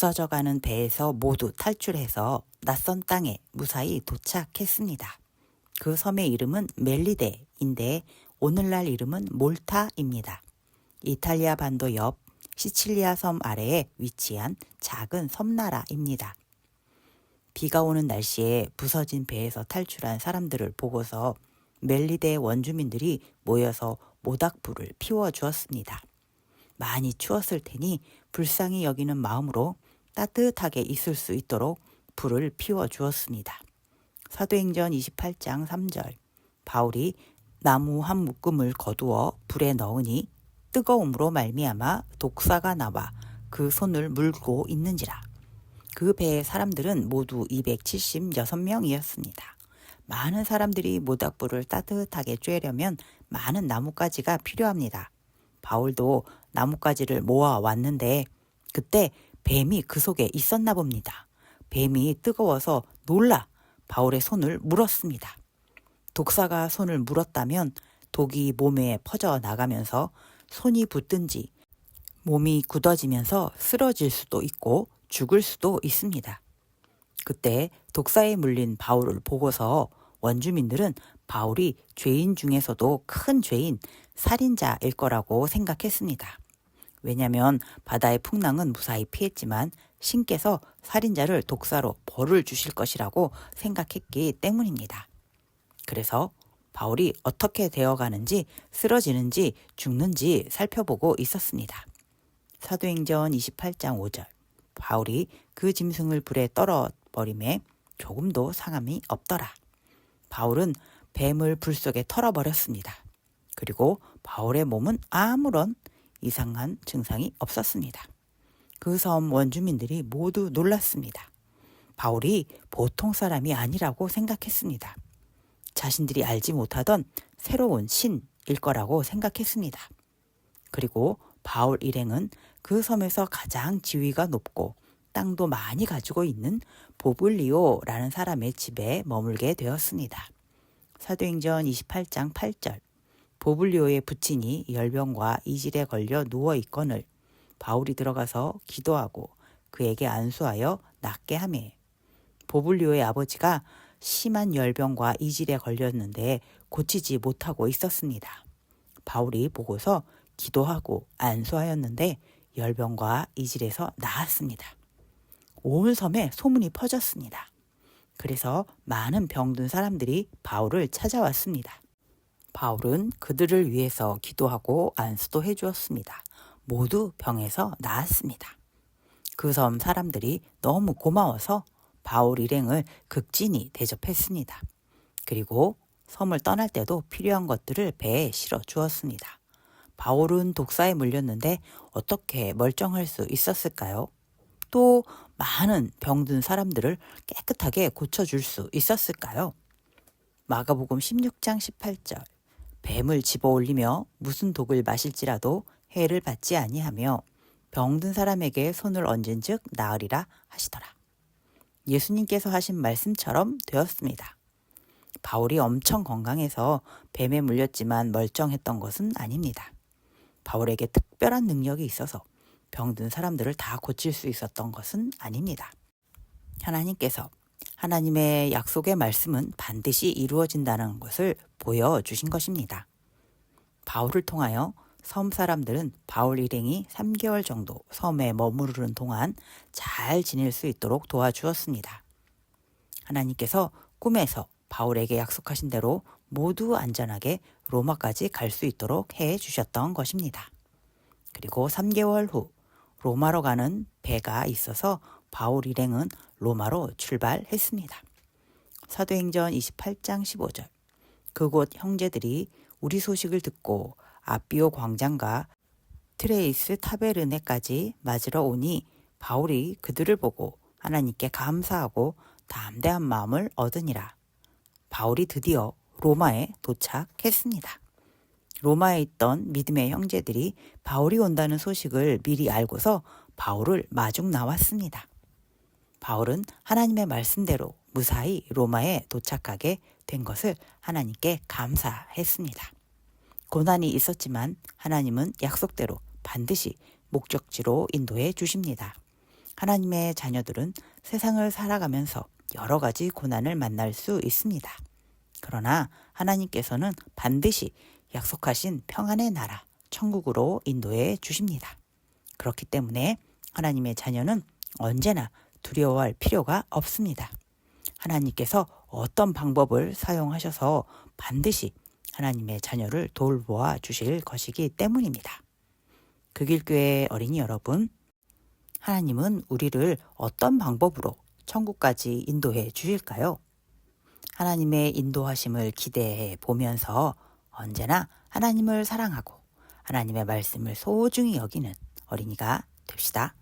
부서져가는 배에서 모두 탈출해서 낯선 땅에 무사히 도착했습니다. 그 섬의 이름은 멜리데인데 오늘날 이름은 몰타입니다. 이탈리아 반도 옆 시칠리아 섬 아래에 위치한 작은 섬나라입니다. 비가 오는 날씨에 부서진 배에서 탈출한 사람들을 보고서 멜리데 원주민들이 모여서 모닥불을 피워주었습니다. 많이 추웠을 테니 불쌍히 여기는 마음으로 따뜻하게 있을 수 있도록 불을 피워주었습니다. 사도행전 28장 3절 바울이 나무 한 묶음을 거두어 불에 넣으니 뜨거움으로 말미암아 독사가 나와 그 손을 물고 있는지라. 그 배의 사람들은 모두 276명이었습니다. 많은 사람들이 모닥불을 따뜻하게 쬐려면 많은 나뭇가지가 필요합니다. 바울도 나뭇가지를 모아 왔는데 그때 뱀이 그 속에 있었나 봅니다. 뱀이 뜨거워서 놀라 바울의 손을 물었습니다. 독사가 손을 물었다면 독이 몸에 퍼져 나가면서 손이 붙든지 몸이 굳어지면서 쓰러질 수도 있고 죽을 수도 있습니다. 그때 독사에 물린 바울을 보고서 원주민들은 바울이 죄인 중에서도 큰 죄인 살인자일 거라고 생각했습니다. 왜냐하면 바다의 풍랑은 무사히 피했지만 신께서 살인자를 독사로 벌을 주실 것이라고 생각했기 때문입니다. 그래서 바울이 어떻게 되어가는지 쓰러지는지 죽는지 살펴보고 있었습니다. 사도행전 28장 5절 바울이 그 짐승을 불에 떨어버림에 조금도 상함이 없더라. 바울은 뱀을 불 속에 털어버렸습니다. 그리고 바울의 몸은 아무런 이상한 증상이 없었습니다. 그 섬 원주민들이 모두 놀랐습니다. 바울이 보통 사람이 아니라고 생각했습니다. 자신들이 알지 못하던 새로운 신일 거라고 생각했습니다. 그리고 바울 일행은 그 섬에서 가장 지위가 높고 땅도 많이 가지고 있는 보블리오라는 사람의 집에 머물게 되었습니다. 사도행전 28장 8절 보블리오의 부친이 열병과 이질에 걸려 누워있거늘 바울이 들어가서 기도하고 그에게 안수하여 낫게 하매 보블리오의 아버지가 심한 열병과 이질에 걸렸는데 고치지 못하고 있었습니다. 바울이 보고서 기도하고 안수하였는데 열병과 이질에서 나았습니다. 온 섬에 소문이 퍼졌습니다. 그래서 많은 병든 사람들이 바울을 찾아왔습니다. 바울은 그들을 위해서 기도하고 안수도 해주었습니다. 모두 병에서 나았습니다. 그 섬 사람들이 너무 고마워서 바울 일행을 극진히 대접했습니다. 그리고 섬을 떠날 때도 필요한 것들을 배에 실어 주었습니다. 바울은 독사에 물렸는데 어떻게 멀쩡할 수 있었을까요? 또 많은 병든 사람들을 깨끗하게 고쳐줄 수 있었을까요? 마가복음 16장 18절 뱀을 집어올리며 무슨 독을 마실지라도 해를 받지 아니하며 병든 사람에게 손을 얹은즉 나으리라 하시더라. 예수님께서 하신 말씀처럼 되었습니다. 바울이 엄청 건강해서 뱀에 물렸지만 멀쩡했던 것은 아닙니다. 바울에게 특별한 능력이 있어서 병든 사람들을 다 고칠 수 있었던 것은 아닙니다. 하나님께서 하나님의 약속의 말씀은 반드시 이루어진다는 것을 보여주신 것입니다. 바울을 통하여 섬 사람들은 바울 일행이 3개월 정도 섬에 머무르는 동안 잘 지낼 수 있도록 도와주었습니다. 하나님께서 꿈에서 바울에게 약속하신 대로 모두 안전하게 로마까지 갈 수 있도록 해주셨던 것입니다. 그리고 3개월 후 로마로 가는 배가 있어서 바울 일행은 로마로 출발했습니다. 사도행전 28장 15절 그곳 형제들이 우리 소식을 듣고 아비오 광장과 트레이스 타베르네까지 맞으러 오니 바울이 그들을 보고 하나님께 감사하고 담대한 마음을 얻으니라. 바울이 드디어 로마에 도착했습니다. 로마에 있던 믿음의 형제들이 바울이 온다는 소식을 미리 알고서 바울을 마중 나왔습니다. 바울은 하나님의 말씀대로 무사히 로마에 도착하게 된 것을 하나님께 감사했습니다. 고난이 있었지만 하나님은 약속대로 반드시 목적지로 인도해 주십니다. 하나님의 자녀들은 세상을 살아가면서 여러 가지 고난을 만날 수 있습니다. 그러나 하나님께서는 반드시 약속하신 평안의 나라, 천국으로 인도해 주십니다. 그렇기 때문에 하나님의 자녀는 언제나 두려워할 필요가 없습니다. 하나님께서 어떤 방법을 사용하셔서 반드시 하나님의 자녀를 돌보아 주실 것이기 때문입니다. 극일교회 어린이 여러분, 하나님은 우리를 어떤 방법으로 천국까지 인도해 주실까요? 하나님의 인도하심을 기대해 보면서 언제나 하나님을 사랑하고 하나님의 말씀을 소중히 여기는 어린이가 됩시다.